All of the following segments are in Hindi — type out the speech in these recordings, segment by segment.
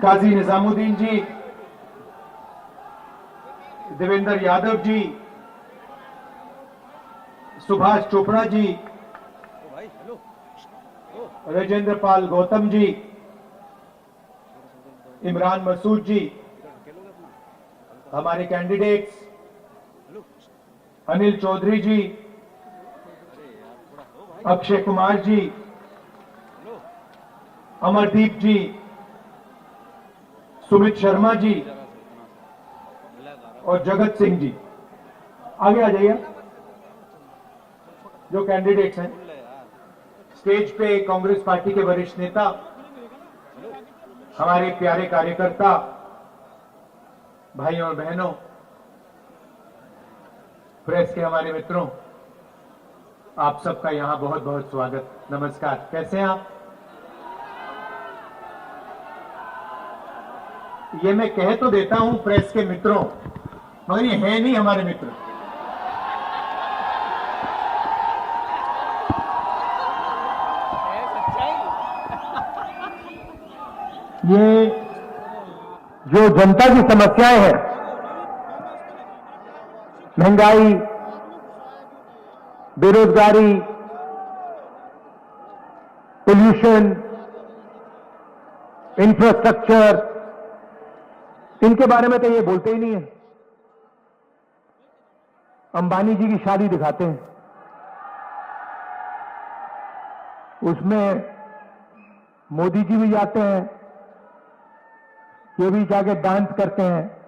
काजी निजामुद्दीन जी, देवेंद्र यादव जी, सुभाष चोपड़ा जी, राजेंद्र पाल गौतम जी, इमरान मसूद जी, हमारे कैंडिडेट्स अनिल चौधरी जी, अक्षय कुमार जी, अमरदीप जी, सुमित शर्मा जी और जगत सिंह जी। आगे आ जाइए। जो कैंडिडेट्स हैं स्टेज पे, कांग्रेस पार्टी के वरिष्ठ नेता, हमारे प्यारे कार्यकर्ता, भाइयों और बहनों, प्रेस के हमारे मित्रों, आप सबका यहां बहुत बहुत स्वागत, नमस्कार। कैसे हैं आप? ये मैं कह तो देता हूं प्रेस के मित्रों, मगर ये है नहीं हमारे मित्र। ये जो जनता की समस्याएं हैं, महंगाई, बेरोजगारी, पोल्यूशन, इंफ्रास्ट्रक्चर, इनके बारे में तो ये बोलते ही नहीं है। अंबानी जी की शादी दिखाते हैं, उसमें मोदी जी भी जाते हैं, ये भी जाके डांस करते हैं।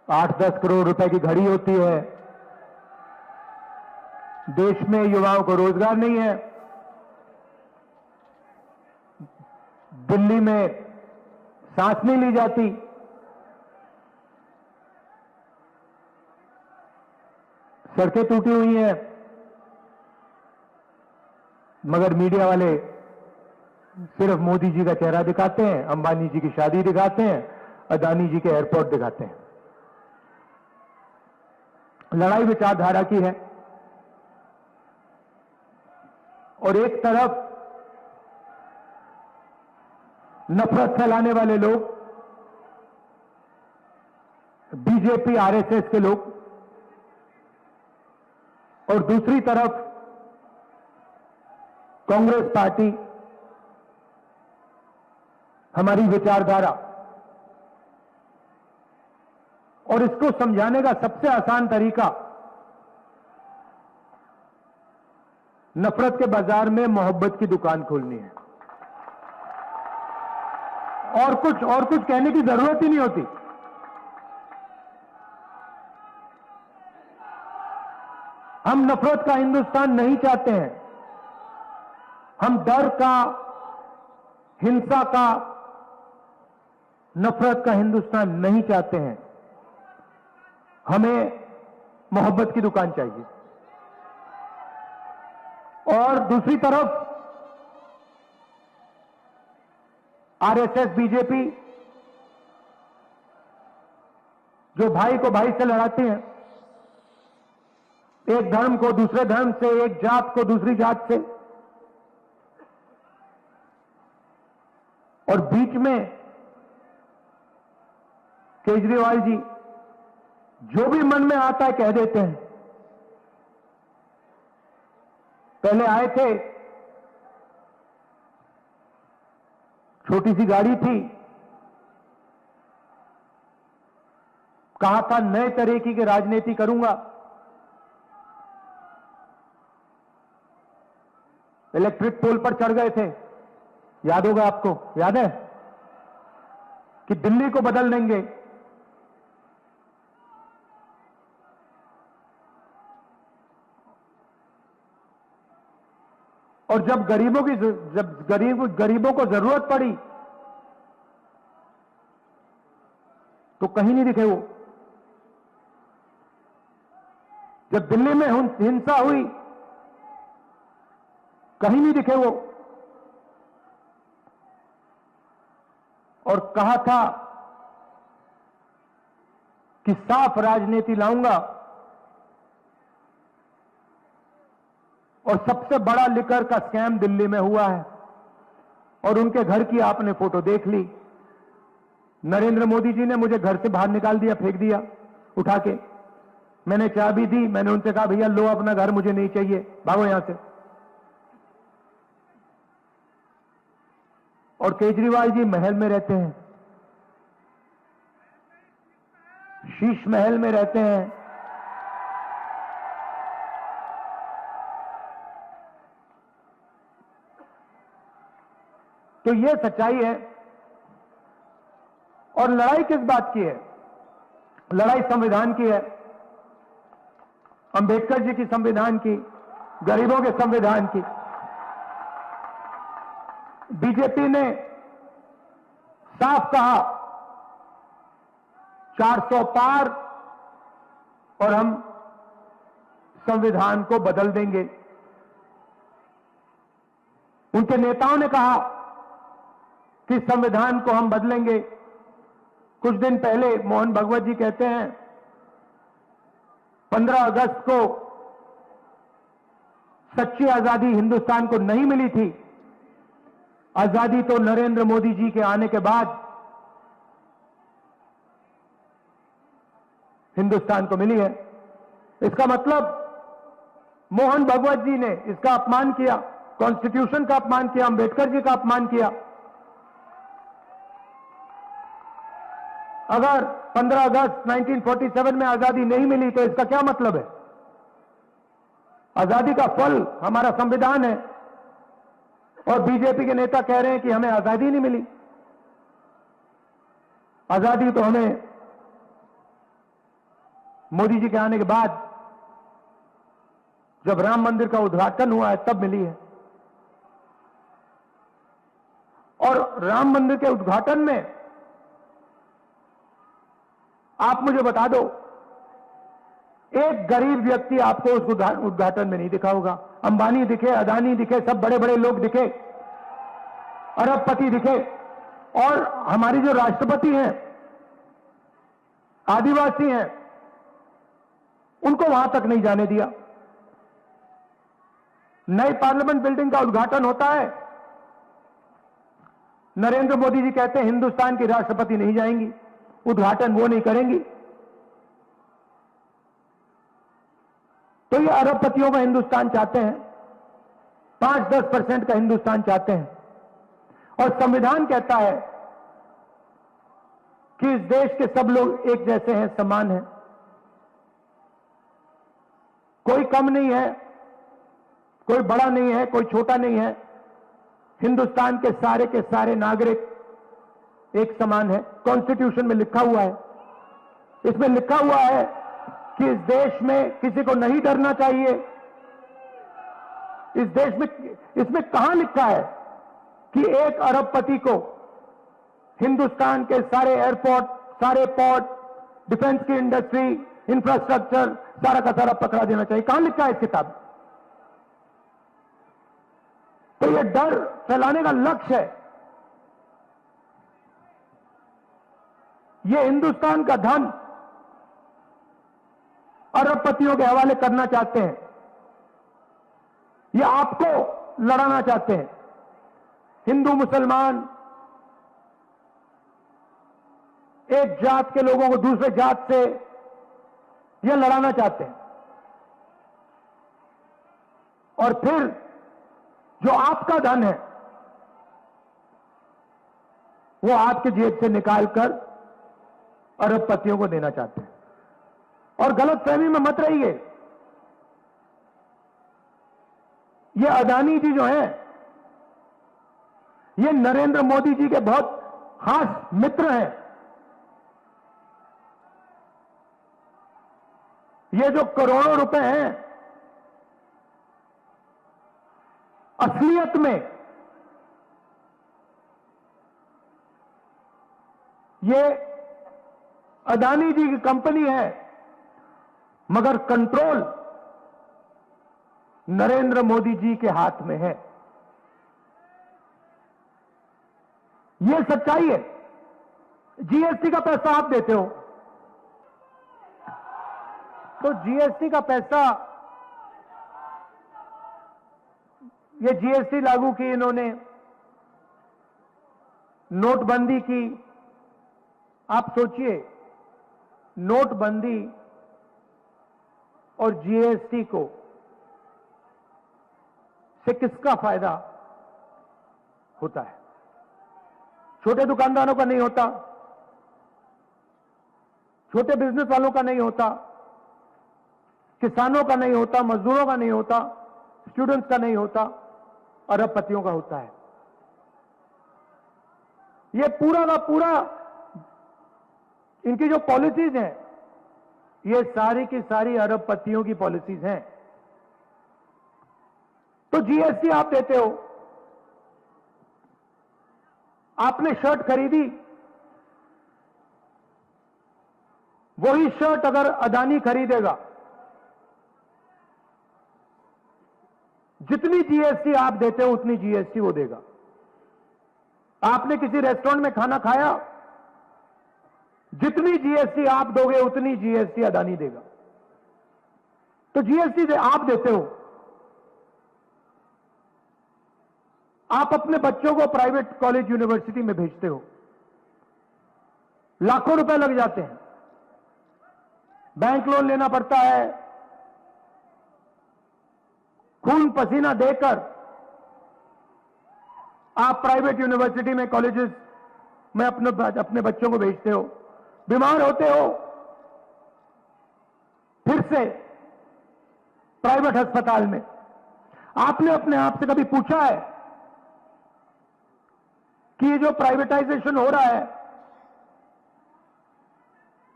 8-10 करोड़ रुपए की घड़ी होती है। देश में युवाओं को रोजगार नहीं है। दिल्ली में सांस नहीं ली जाती। सड़कें टूटी हुई हैं, मगर मीडिया वाले सिर्फ मोदी जी का चेहरा दिखाते हैं, अंबानी जी की शादी दिखाते हैं, अदानी जी के एयरपोर्ट दिखाते हैं। लड़ाई विचारधारा की है और एक तरफ नफरत फैलाने वाले लोग, बीजेपी आरएसएस के लोग, और दूसरी तरफ कांग्रेस पार्टी, हमारी विचारधारा। और इसको समझाने का सबसे आसान तरीका नफरत के बाजार में मोहब्बत की दुकान खोलनी है। और कुछ कहने की जरूरत ही नहीं होती। हम नफरत का हिंदुस्तान नहीं चाहते हैं। हम डर का, हिंसा का, नफरत का हिंदुस्तान नहीं चाहते हैं। हमें मोहब्बत की दुकान चाहिए। और दूसरी तरफ आरएसएस, बीजेपी, जो भाई को भाई से लड़ाती हैं, एक धर्म को दूसरे धर्म से, एक जात को दूसरी जात से, और बीच में केजरीवाल जी जो भी मन में आता है कह देते हैं। पहले आए थे, छोटी सी गाड़ी थी, कहा था नए तरीके की राजनीति करूंगा। इलेक्ट्रिक पोल पर चढ़ गए थे, याद होगा आपको, याद है कि दिल्ली को बदल देंगे। और जब गरीबों को जरूरत पड़ी तो कहीं नहीं दिखे वो। जब दिल्ली में हिंसा हुई कहीं नहीं दिखे वो। और कहा था कि साफ राजनीति लाऊंगा, और सबसे बड़ा लिकर का स्कैम दिल्ली में हुआ है। और उनके घर की आपने फोटो देख ली। नरेंद्र मोदी जी ने मुझे घर से बाहर निकाल दिया, फेंक दिया उठा के। मैंने चाबी दी, मैंने उनसे कहा भैया लो अपना घर, मुझे नहीं चाहिए, भागो यहां से। और केजरीवाल जी महल में रहते हैं, शीश महल में रहते हैं। तो यह सच्चाई है। और लड़ाई किस बात की है? लड़ाई संविधान की है, अंबेडकर जी की संविधान की, गरीबों के संविधान की। बीजेपी ने साफ कहा 400 पार और हम संविधान को बदल देंगे। उनके नेताओं ने कहा कि संविधान को हम बदलेंगे। कुछ दिन पहले मोहन भागवत जी कहते हैं 15 अगस्त को सच्ची आजादी हिंदुस्तान को नहीं मिली थी, आजादी तो नरेंद्र मोदी जी के आने के बाद हिंदुस्तान को मिली है। इसका मतलब मोहन भागवत जी ने इसका अपमान किया, कॉन्स्टिट्यूशन का अपमान किया, अंबेडकर जी का अपमान किया। अगर 15 अगस्त 1947 में आजादी नहीं मिली तो इसका क्या मतलब है? आजादी का फल हमारा संविधान है और बीजेपी के नेता कह रहे हैं कि हमें आजादी नहीं मिली। आजादी तो हमें मोदी जी के आने के बाद जब राम मंदिर का उद्घाटन हुआ है तब मिली है। और राम मंदिर के उद्घाटन में आप मुझे बता दो, एक गरीब व्यक्ति आपको उस उद्घाटन में नहीं दिखा होगा। अंबानी दिखे, अदानी दिखे, सब बड़े बड़े लोग दिखे, अरबपति दिखे, और हमारी जो राष्ट्रपति हैं आदिवासी हैं उनको वहां तक नहीं जाने दिया। नई पार्लियामेंट बिल्डिंग का उद्घाटन होता है, नरेंद्र मोदी जी कहते हैं हिंदुस्तान की राष्ट्रपति नहीं जाएंगी, उद्घाटन वो नहीं करेंगी। तो ये अरबपतियों का हिंदुस्तान चाहते हैं, 5-10% का हिंदुस्तान चाहते हैं। और संविधान कहता है कि इस देश के सब लोग एक जैसे हैं, समान हैं, कोई कम नहीं है, कोई बड़ा नहीं है, कोई छोटा नहीं है। हिंदुस्तान के सारे नागरिक एक समान है। कॉन्स्टिट्यूशन में लिखा हुआ है, इसमें लिखा हुआ है कि इस देश में किसी को नहीं डरना चाहिए। इस देश में, इसमें कहां लिखा है कि एक अरबपति को हिंदुस्तान के सारे एयरपोर्ट, सारे पोर्ट, डिफेंस की इंडस्ट्री, इंफ्रास्ट्रक्चर सारा का सारा पकड़ा देना चाहिए? कहां लिखा है इस किताब? तो यह डर फैलाने का लक्ष्य है। ये हिंदुस्तान का धन अरबपतियों के हवाले करना चाहते हैं, ये आपको लड़ाना चाहते हैं। हिंदू मुसलमान, एक जात के लोगों को दूसरे जात से ये लड़ाना चाहते हैं। और फिर जो आपका धन है वो आपके जेब से निकालकर अरबपतियों को देना चाहते हैं। और गलतफहमी में मत रहिए, ये अदानी जी जो हैं ये नरेंद्र मोदी जी के बहुत खास मित्र हैं। ये जो करोड़ों रुपए हैं असलियत में ये अदानी जी की कंपनी है, मगर कंट्रोल नरेंद्र मोदी जी के हाथ में है। यह सच्चाई है। जीएसटी का पैसा आप देते हो, तो जीएसटी का पैसा, ये जीएसटी लागू की इन्होंने, नोटबंदी की, आप सोचिए, नोटबंदी और जीएसटी को से किसका फायदा होता है? छोटे दुकानदारों का नहीं होता, छोटे बिजनेस वालों का नहीं होता, किसानों का नहीं होता, मजदूरों का नहीं होता, स्टूडेंट्स का नहीं होता, अरबपतियों का होता है। ये पूरा का पूरा इनकी जो पॉलिसीज हैं, ये सारी की सारी अरबपतियों की पॉलिसीज हैं। तो जीएसटी आप देते हो, आपने शर्ट खरीदी, वही शर्ट अगर अदानी खरीदेगा, जितनी जीएसटी आप देते हो उतनी जीएसटी वो देगा। आपने किसी रेस्टोरेंट में खाना खाया, जितनी जीएसटी आप दोगे उतनी जीएसटी अदानी देगा। तो जीएसटी आप देते हो। आप अपने बच्चों को प्राइवेट कॉलेज यूनिवर्सिटी में भेजते हो, लाखों रुपए लग जाते हैं, बैंक लोन लेना पड़ता है, खून पसीना देकर आप प्राइवेट यूनिवर्सिटी में, कॉलेजेस में अपने बच्चों को भेजते हो, बीमार होते हो, फिर से प्राइवेट अस्पताल में। आपने अपने आप से कभी पूछा है कि ये जो प्राइवेटाइजेशन हो रहा है,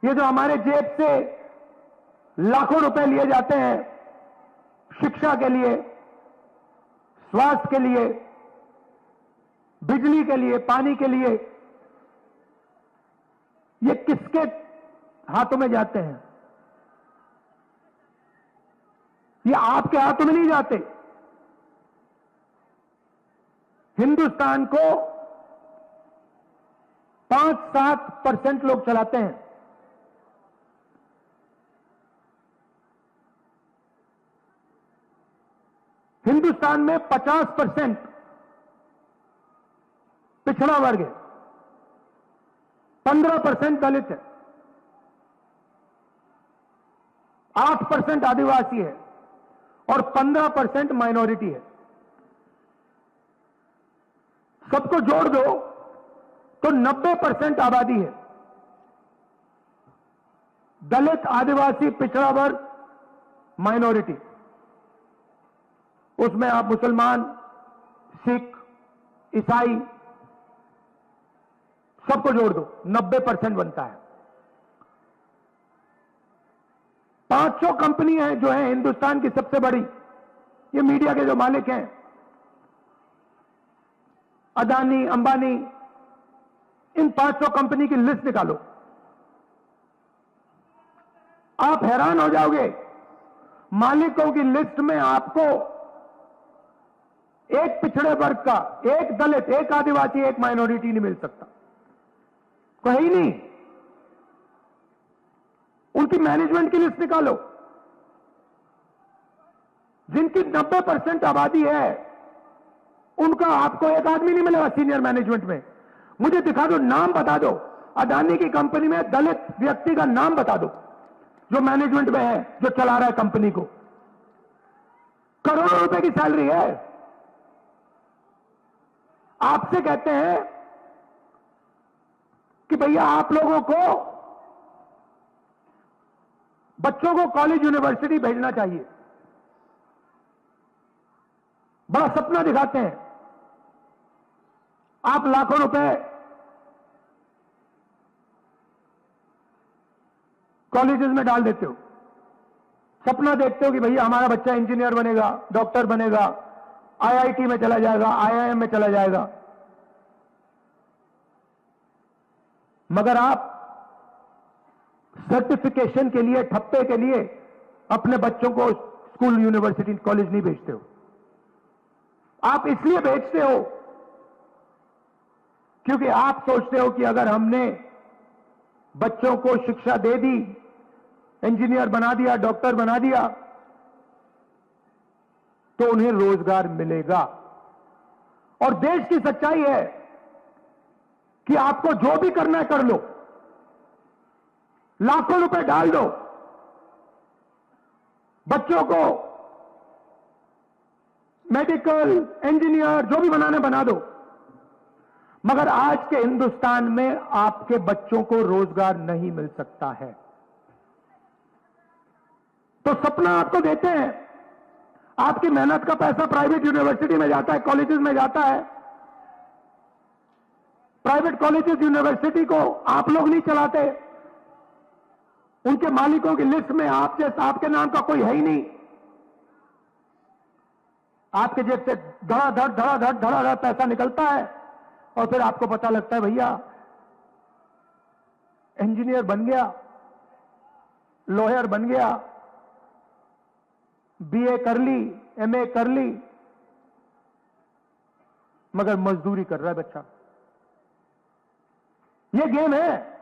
ये जो हमारे जेब से लाखों रुपए लिए जाते हैं शिक्षा के लिए, स्वास्थ्य के लिए, बिजली के लिए, पानी के लिए, ये किसके हाथों में जाते हैं? ये आपके हाथों में नहीं जाते। हिंदुस्तान को 5-7% लोग चलाते हैं। हिंदुस्तान में 50% पिछड़ा वर्ग है, 15% दलित है, 8% आदिवासी है और 15% माइनॉरिटी है। सबको जोड़ दो तो 90% आबादी है। दलित, आदिवासी, पिछड़ा वर्ग, माइनॉरिटी। उसमें आप मुसलमान, सिख, ईसाई सबको जोड़ दो, 90% बनता है। 500 कंपनी है जो है हिंदुस्तान की सबसे बड़ी, ये मीडिया के जो मालिक हैं, अदानी, अंबानी, इन 500 कंपनी की लिस्ट निकालो, आप हैरान हो जाओगे। मालिकों की लिस्ट में आपको एक पिछड़े वर्ग का, एक दलित, एक आदिवासी, एक माइनॉरिटी नहीं मिल सकता, कहीं नहीं। उनकी मैनेजमेंट की लिस्ट निकालो, जिनकी 90% आबादी है, उनका आपको एक आदमी नहीं मिलेगा सीनियर मैनेजमेंट में। मुझे दिखा दो, नाम बता दो, अदानी की कंपनी में दलित व्यक्ति का नाम बता दो जो मैनेजमेंट में है, जो चला रहा है कंपनी को। करोड़ों रुपए की सैलरी है। आपसे कहते हैं कि भैया आप लोगों को बच्चों को कॉलेज यूनिवर्सिटी भेजना चाहिए, बड़ा सपना दिखाते हैं। आप लाखों रुपए कॉलेजेस में डाल देते हो, सपना देखते हो कि भैया हमारा बच्चा इंजीनियर बनेगा, डॉक्टर बनेगा, आईआईटी में चला जाएगा, आईआईएम में चला जाएगा। मगर आप सर्टिफिकेशन के लिए, ठप्पे के लिए अपने बच्चों को स्कूल, यूनिवर्सिटी, कॉलेज नहीं भेजते हो। आप इसलिए भेजते हो क्योंकि आप सोचते हो कि अगर हमने बच्चों को शिक्षा दे दी, इंजीनियर बना दिया, डॉक्टर बना दिया, तो उन्हें रोजगार मिलेगा। और देश की सच्चाई है कि आपको जो भी करना है कर लो, लाखों रुपए डाल दो, बच्चों को मेडिकल इंजीनियर जो भी बनाना बना दो, मगर आज के हिंदुस्तान में आपके बच्चों को रोजगार नहीं मिल सकता है। तो सपना आपको देते हैं, आपकी मेहनत का पैसा प्राइवेट यूनिवर्सिटी में जाता है, कॉलेजेस में जाता है। प्राइवेट कॉलेजेस यूनिवर्सिटी को आप लोग नहीं चलाते, उनके मालिकों की लिस्ट में आप जैसा आपके नाम का कोई है ही नहीं। आपके जेब से धड़ाधड़ पैसा निकलता है और फिर आपको पता लगता है भैया इंजीनियर बन गया, लॉयर बन गया, बीए कर ली, एमए कर ली, मगर मजदूरी कर रहा है बच्चा। ये गेम है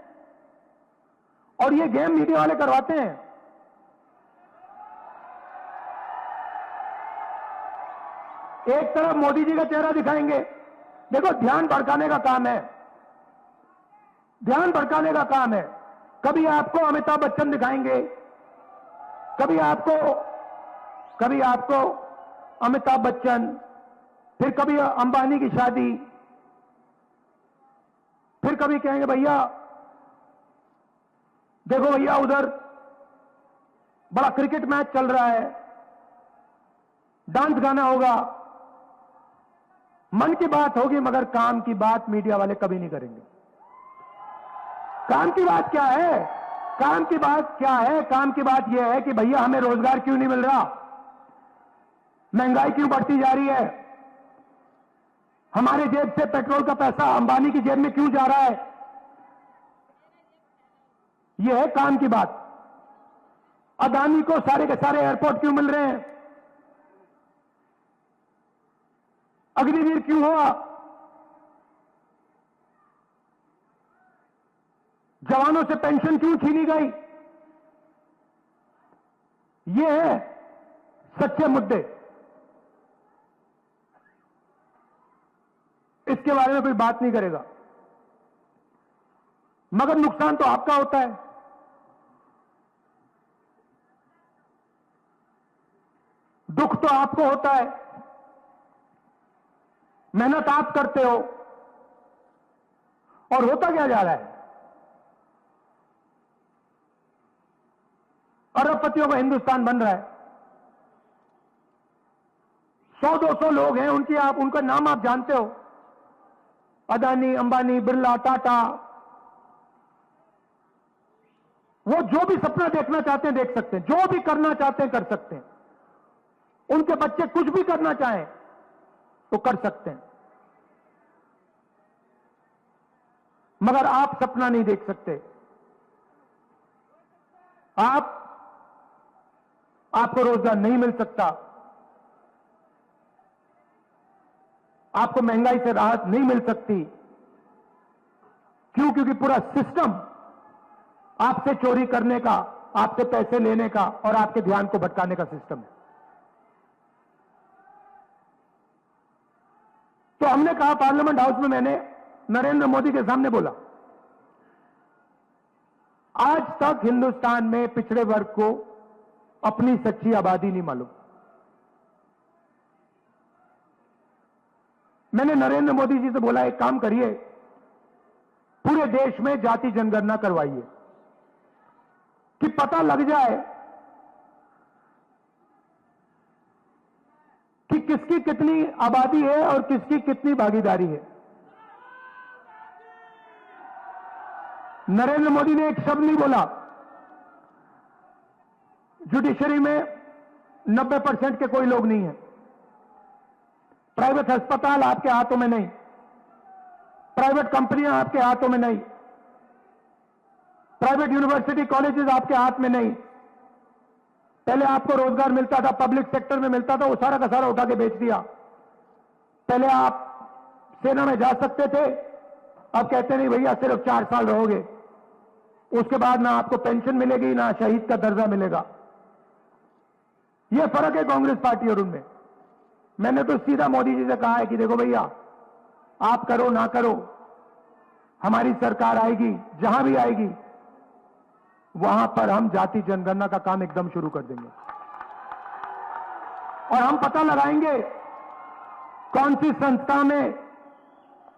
और ये गेम मीडिया वाले करवाते हैं। एक तरफ मोदी जी का चेहरा दिखाएंगे, देखो ध्यान भड़काने का काम है, ध्यान भड़काने का काम है। कभी आपको अमिताभ बच्चन दिखाएंगे, कभी आपको अमिताभ बच्चन, फिर कभी अंबानी की शादी, फिर कभी कहेंगे भैया देखो भैया उधर बड़ा क्रिकेट मैच चल रहा है, डांस गाना होगा, मन की बात होगी, मगर काम की बात मीडिया वाले कभी नहीं करेंगे। काम की बात क्या है? काम की बात क्या है? काम की बात यह है कि भैया हमें रोजगार क्यों नहीं मिल रहा, महंगाई क्यों बढ़ती जा रही है, हमारे जेब से पेट्रोल का पैसा अंबानी की जेब में क्यों जा रहा है। यह है काम की बात। अदानी को सारे के सारे एयरपोर्ट क्यों मिल रहे हैं, अग्निवीर क्यों हुआ, जवानों से पेंशन क्यों छीनी गई। ये है सच्चे मुद्दे। इसके बारे में कोई बात नहीं करेगा, मगर नुकसान तो आपका होता है। दुख तो आपको होता है, मेहनत आप करते हो और होता क्या जा रहा है, अरबपतियों का हिंदुस्तान बन रहा है। 100-200 लोग हैं, उनका नाम आप जानते हो, अदानी, अंबानी, बिरला, टाटा। वो जो भी सपना देखना चाहते हैं देख सकते हैं, जो भी करना चाहते हैं कर सकते हैं। उनके बच्चे कुछ भी करना चाहें तो कर सकते हैं, मगर आप सपना नहीं देख सकते। आपको रोजगार नहीं मिल सकता, आपको महंगाई से राहत नहीं मिल सकती। क्यों? क्योंकि पूरा सिस्टम आपसे चोरी करने का, आपसे पैसे लेने का और आपके ध्यान को भटकाने का सिस्टम है। तो हमने कहा, पार्लियामेंट हाउस में मैंने नरेंद्र मोदी के सामने बोला, आज तक हिंदुस्तान में पिछड़े वर्ग को अपनी सच्ची आबादी नहीं मालूम। मैंने नरेंद्र मोदी जी से बोला, एक काम करिए, पूरे देश में जाति जनगणना करवाइए कि पता लग जाए कि किसकी कितनी आबादी है और किसकी कितनी भागीदारी है। नरेंद्र मोदी ने एक शब्द नहीं बोला। जुडिशरी में 90% के कोई लोग नहीं है, प्राइवेट अस्पताल आपके हाथों में नहीं, प्राइवेट कंपनियां आपके हाथों में नहीं, प्राइवेट यूनिवर्सिटी कॉलेजेस आपके हाथ में नहीं। पहले आपको रोजगार मिलता था, पब्लिक सेक्टर में मिलता था, वो सारा का सारा उठा के बेच दिया। पहले आप सेना में जा सकते थे, अब कहते नहीं भैया सिर्फ 4 साल रहोगे, उसके बाद ना आपको पेंशन मिलेगी ना शहीद का दर्जा मिलेगा। यह फर्क है कांग्रेस पार्टी और उनमें। मैंने तो सीधा मोदी जी से कहा है कि देखो भैया, आप करो ना करो, हमारी सरकार आएगी, जहां भी आएगी, वहां पर हम जाति जनगणना का काम एकदम शुरू कर देंगे और हम पता लगाएंगे कौन सी संस्था में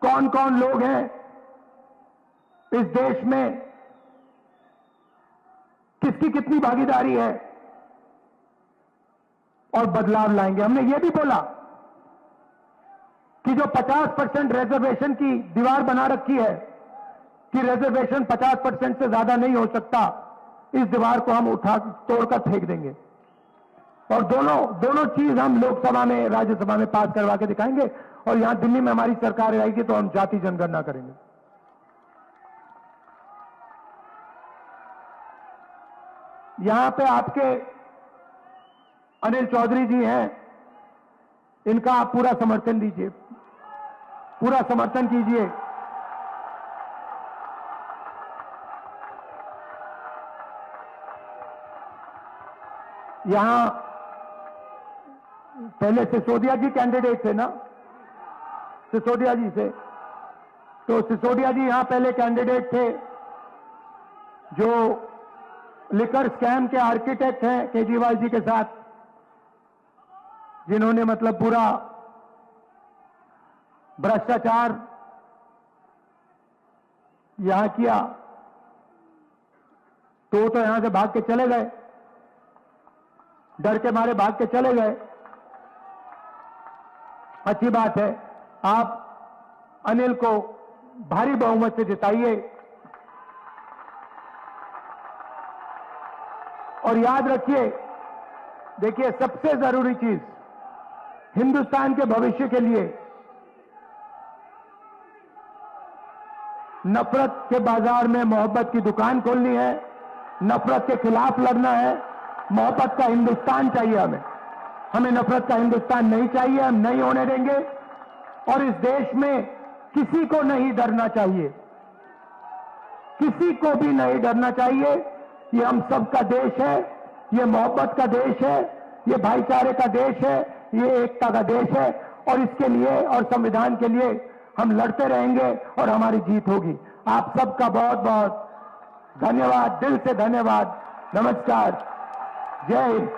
कौन कौन लोग हैं इस देश में, किसकी कितनी भागीदारी है और बदलाव लाएंगे। हमने ये भी बोला कि जो 50% रिजर्वेशन की दीवार बना रखी है कि रिजर्वेशन 50% से ज्यादा नहीं हो सकता, इस दीवार को हम उठा तोड़कर फेंक देंगे और दोनों चीज हम लोकसभा में, राज्यसभा में पास करवा के दिखाएंगे और यहां दिल्ली में हमारी सरकार आएगी तो हम जाति जनगणना करेंगे। यहां पे आपके अनिल चौधरी जी हैं, इनका आप पूरा समर्थन दीजिए, पूरा समर्थन कीजिए। यहां पहले सिसोदिया जी कैंडिडेट थे ना, सिसोदिया जी से, तो सिसोदिया जी यहां पहले कैंडिडेट थे जो लिकर स्कैम के आर्किटेक्ट हैं केजरीवाल जी के साथ, जिन्होंने मतलब पूरा भ्रष्टाचार यहां किया, तो यहां से भाग के चले गए, डर के मारे भाग के चले गए। अच्छी बात है, आप अनिल को भारी बहुमत से जिताइए और याद रखिए, देखिए सबसे जरूरी चीज हिंदुस्तान के भविष्य के लिए नफरत के बाजार में मोहब्बत की दुकान खोलनी है, नफरत के खिलाफ लड़ना है, मोहब्बत का हिंदुस्तान चाहिए हमें नफरत का हिंदुस्तान नहीं चाहिए, हम नहीं होने देंगे और इस देश में किसी को नहीं डरना चाहिए, किसी को भी नहीं डरना चाहिए। ये हम सबका देश है, ये मोहब्बत का देश है, ये भाईचारे का देश है, ये एकता का देश है और इसके लिए और संविधान के लिए हम लड़ते रहेंगे और हमारी जीत होगी। आप सबका बहुत बहुत धन्यवाद, दिल से धन्यवाद। नमस्कार, जय हिंद।